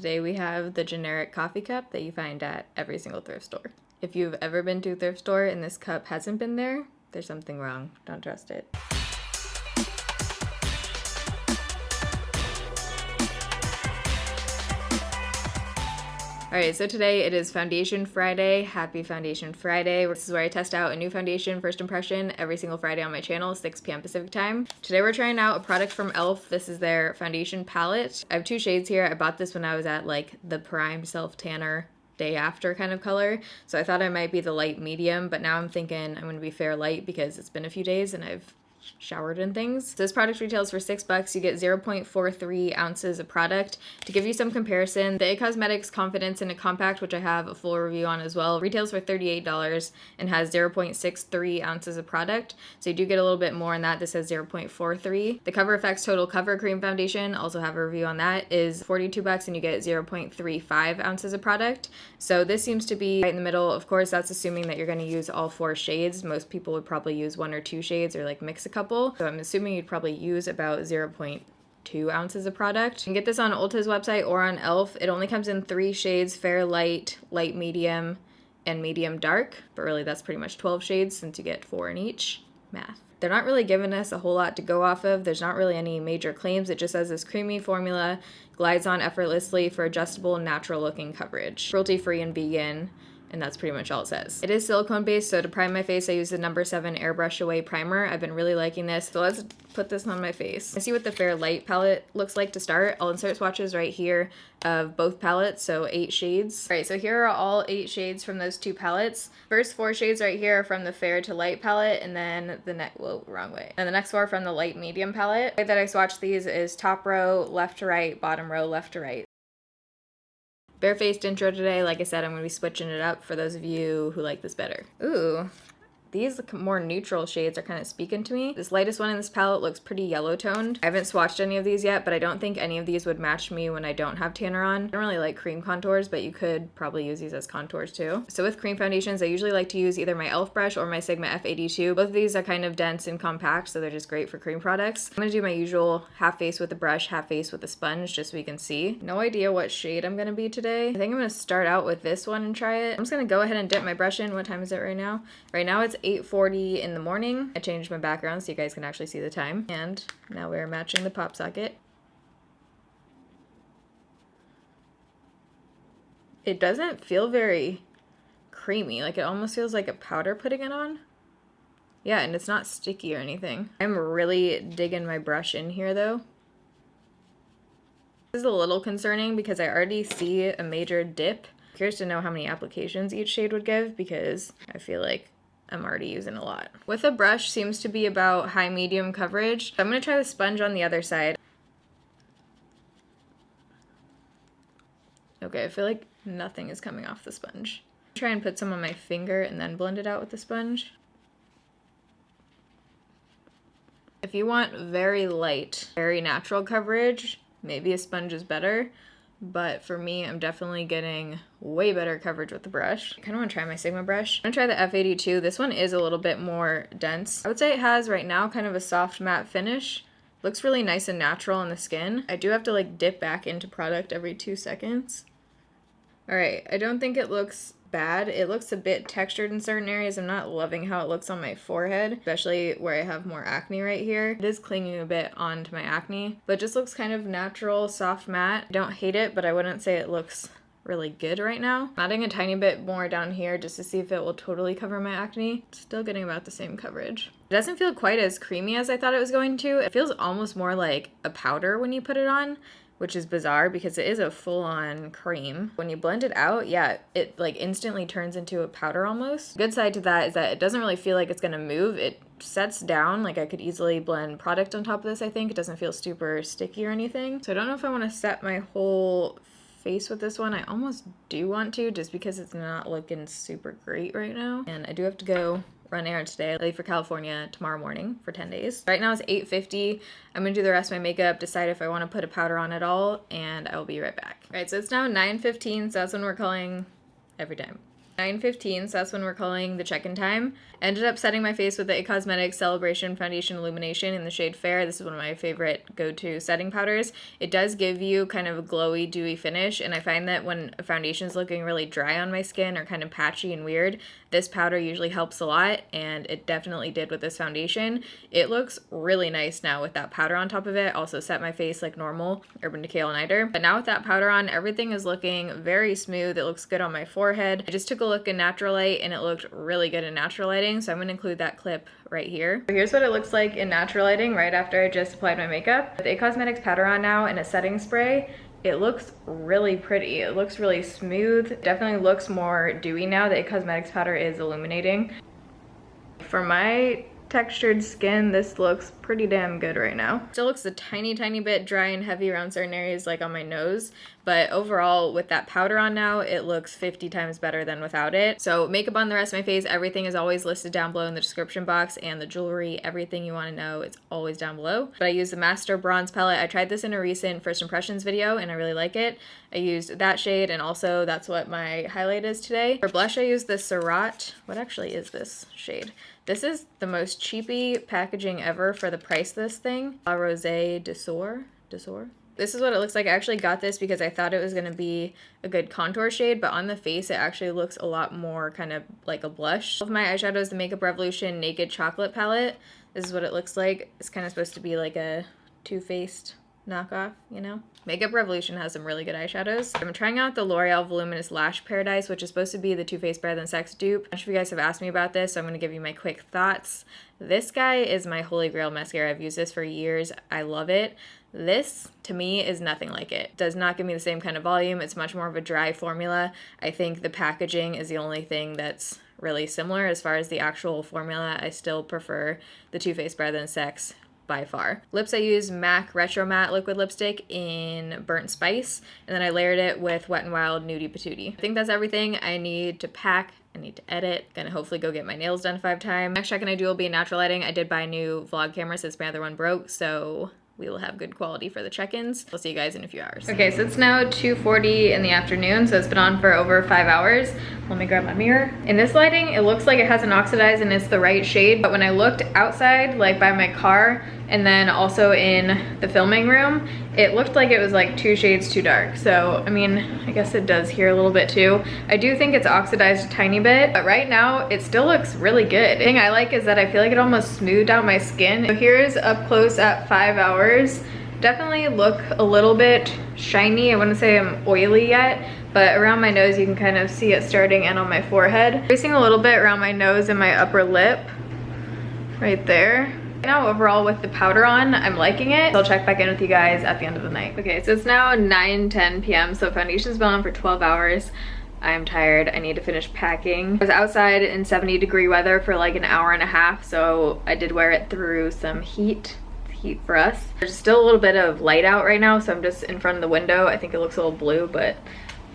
Today we have the generic coffee cup that you find at every single thrift store. If you've ever been to a thrift store and this cup hasn't been there, there's something wrong. Don't trust it. Alright, so today it is Foundation Friday. Happy Foundation Friday. This is where I test out a new foundation first impression every single Friday on my channel, 6 p.m. Pacific time. Today we're trying out a product from e.l.f. This is their foundation palette. I have 2 shades here. I bought this when I was at like the prime self tanner day after kind of color. So I thought I might be the light medium, but now I'm thinking I'm going to be fair light because it's been a few days and I've showered and things. So this product retails for $6. You get 0.43 ounces of product. To give you some comparison, the Cosmetics Confidence in a Compact, which I have a full review on as well, retails for $38 and has 0.63 ounces of product. So you do get a little bit more on that. This has 0.43. The Cover FX Total Cover Cream Foundation, also have a review on that, is $42 and you get 0.35 ounces of product. So this seems to be right in the middle. Of course, that's assuming that you're going to use all 4 shades. Most people would probably use 1 or 2 shades or like mix a couple. So I'm assuming you'd probably use about 0.2 ounces of product. You can get this on Ulta's website or on e.l.f. It only comes in 3 shades, fair light, light medium, and medium dark. But really that's pretty much 12 shades since you get 4 in each. Math. They're not really giving us a whole lot to go off of. There's not really any major claims. It just says this creamy formula glides on effortlessly for adjustable, natural looking coverage. Cruelty-free and vegan. And that's pretty much all it says. It is silicone based, so to prime my face, I use the No. 7 Airbrush Away Primer. I've been really liking this, so let's put this on my face. I see what the Fair Light palette looks like to start. I'll insert swatches right here of both palettes, so 8 shades. All right, so here are all 8 shades from those 2 palettes. First 4 shades right here are from the Fair to Light palette, and then wrong way. And the next 4 are from the Light Medium palette. The way that I swatch these is top row, left to right, bottom row, left to right. Barefaced intro today. Like I said, I'm going to be switching it up for those of you who like this better. Ooh, these more neutral shades are kind of speaking to me. This lightest one in this palette looks pretty yellow toned. I haven't swatched any of these yet, but I don't think any of these would match me when I don't have tanner on. I don't really like cream contours, but you could probably use these as contours too. So with cream foundations, I usually like to use either my e.l.f. brush or my Sigma F82. Both of these are kind of dense and compact, so they're just great for cream products. I'm going to do my usual half face with a brush, half face with a sponge, just so we can see. No idea what shade I'm going to be today. I think I'm going to start out with this one and try it. I'm just going to go ahead and dip my brush in. What time is it right now? Right now it's 8:40 in the morning. I changed my background so you guys can actually see the time. And now we're matching the pop socket. It doesn't feel very creamy. Like it almost feels like a powder putting it on. Yeah, and it's not sticky or anything. I'm really digging my brush in here though. This is a little concerning because I already see a major dip. I'm curious to know how many applications each shade would give because I feel like I'm already using a lot. With a brush seems to be about high medium coverage. I'm going to try the sponge on the other side. Okay, I feel like nothing is coming off the sponge. Try and put some on my finger and then blend it out with the sponge. If you want very light, very natural coverage, maybe a sponge is better. But for me, I'm definitely getting way better coverage with the brush. I kind of want to try my Sigma brush. I'm going to try the F82. This one is a little bit more dense. I would say it has right now kind of a soft matte finish. Looks really nice and natural on the skin. I do have to like dip back into product every 2 seconds. All right, I don't think it looks bad. It looks a bit textured in certain areas. I'm not loving how it looks on my forehead, especially where I have more acne right here. It is clinging a bit onto my acne, but it just looks kind of natural, soft matte. I don't hate it, but I wouldn't say it looks really good right now. I'm adding a tiny bit more down here just to see if it will totally cover my acne. Still getting about the same coverage. It doesn't feel quite as creamy as I thought it was going to. It feels almost more like a powder when you put it on, which is bizarre because it is a full-on cream. When you blend it out, yeah, it like instantly turns into a powder almost. Good side to that is that it doesn't really feel like it's gonna move. It sets down, like I could easily blend product on top of this, I think. It doesn't feel super sticky or anything. So I don't know if I wanna set my whole face with this one. I almost do want to just because it's not looking super great right now. And I do have to go run errands today. I leave for California tomorrow morning for 10 days. Right now it's 8:50. I'm gonna do the rest of my makeup, decide if I wanna put a powder on at all, and I will be right back. All right, so it's now 9:15, so that's when we're calling every time. 9:15, so that's when we're calling the check-in time. Ended up setting my face with the Cosmetics Celebration Foundation Illumination in the shade Fair. This is one of my favorite go-to setting powders. It does give you kind of a glowy, dewy finish, and I find that when a foundation is looking really dry on my skin or kind of patchy and weird, this powder usually helps a lot, and it definitely did with this foundation. It looks really nice now with that powder on top of it. Also set my face like normal, Urban Decay All-Nighter. But now with that powder on, everything is looking very smooth. It looks good on my forehead. I just took a look in natural light, and it looked really good in natural lighting, so I'm going to include that clip right here. So here's what it looks like in natural lighting right after I just applied my makeup. With the Cosmetics powder on now and a setting spray, it looks really pretty. It looks really smooth. Definitely looks more dewy now. The Cosmetics powder is illuminating. For my textured skin, this looks pretty damn good right now. Still looks a tiny bit dry and heavy around certain areas like on my nose, but overall with that powder on now, it looks 50 times better than without it. So makeup on the rest of my face, everything is always listed down below in the description box, and the jewelry, everything you want to know, it's always down below. But I use the Master Bronze Palette. I tried this in a recent first impressions video and I really like it. I used that shade, and also that's what my highlight is today. For blush, I used the Surratt. What actually is this shade? This is the most cheapy packaging ever for the price of this thing. La Rosé Dessor. This is what it looks like. I actually got this because I thought it was going to be a good contour shade, but on the face it actually looks a lot more kind of like a blush. All of my eyeshadows, the Makeup Revolution Naked Chocolate palette. This is what it looks like. It's kind of supposed to be like a Too Faced knockoff, you know? Makeup Revolution has some really good eyeshadows. I'm trying out the L'Oreal Voluminous Lash Paradise, which is supposed to be the Too Faced Better Than Sex dupe. A bunch of you guys have asked me about this, so I'm going to give you my quick thoughts. This guy is my holy grail mascara. I've used this for years. I love it. This, to me, is nothing like it. Does not give me the same kind of volume. It's much more of a dry formula. I think the packaging is the only thing that's really similar. As far as the actual formula, I still prefer the Too Faced Better Than Sex by far. Lips, I use MAC Retro Matte liquid lipstick in Burnt Spice, and then I layered it with Wet n Wild Nudie Patootie. I think that's everything I need to pack. I need to edit. Gonna hopefully go get my nails done 5 times. Next check-in I do will be in natural lighting. I did buy a new vlog camera since my other one broke, so we will have good quality for the check-ins. I'll see you guys in a few hours. Okay, so it's now 2:40 in the afternoon, so it's been on for over 5 hours. Let me grab my mirror. In this lighting, it looks like it hasn't oxidized and it's the right shade, but when I looked outside, like by my car, and then also in the filming room, it looked like it was like 2 shades too dark. So, I mean, I guess it does here a little bit too. I do think it's oxidized a tiny bit, but right now it still looks really good. The thing I like is that I feel like it almost smoothed out my skin. So here's up close at 5 hours. Definitely look a little bit shiny. I wouldn't say I'm oily yet, but around my nose you can kind of see it starting, and on my forehead. Tracing a little bit around my nose and my upper lip, right there. Now overall with the powder on, I'm liking it. I'll check back in with you guys at the end of the night. Okay, so it's now 9:10 p.m. so foundation's been on for 12 hours. I'm tired. I need to finish packing. I was outside in 70-degree weather for like an hour and a half, so I did wear it through some heat for us. There's still a little bit of light out right now, so I'm just in front of the window. I think it looks a little blue, but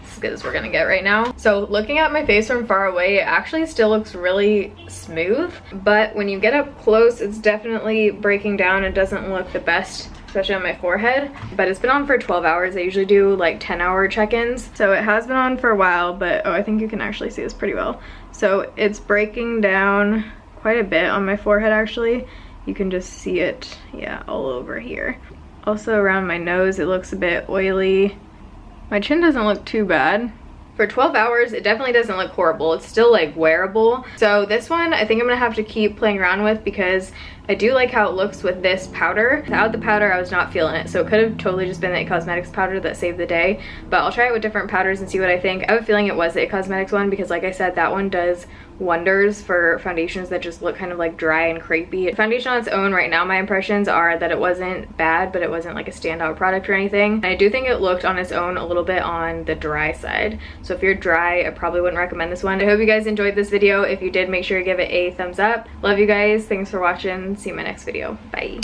it's as good as we're gonna get right now. So looking at my face from far away, it actually still looks really smooth, but when you get up close, it's definitely breaking down. It doesn't look the best, especially on my forehead, but it's been on for 12 hours. I usually do like 10-hour check-ins, so it has been on for a while, but oh, I think you can actually see this pretty well. So it's breaking down quite a bit on my forehead actually. You can just see it, yeah, all over here. Also around my nose, it looks a bit oily. My chin doesn't look too bad. For 12 hours, it definitely doesn't look horrible. It's still like wearable. So this one, I think I'm gonna have to keep playing around with because I do like how it looks with this powder. Without the powder, I was not feeling it. So it could have totally just been the Cosmetics powder that saved the day, but I'll try it with different powders and see what I think. I have a feeling it was the Cosmetics one because like I said, that one does wonders for foundations that just look kind of like dry and crepey. Foundation on its own right now, my impressions are that it wasn't bad, but it wasn't like a standout product or anything. And I do think it looked on its own a little bit on the dry side. So if you're dry, I probably wouldn't recommend this one. I hope you guys enjoyed this video. If you did, make sure to give it a thumbs up. Love you guys. Thanks for watching. See you in my next video. Bye.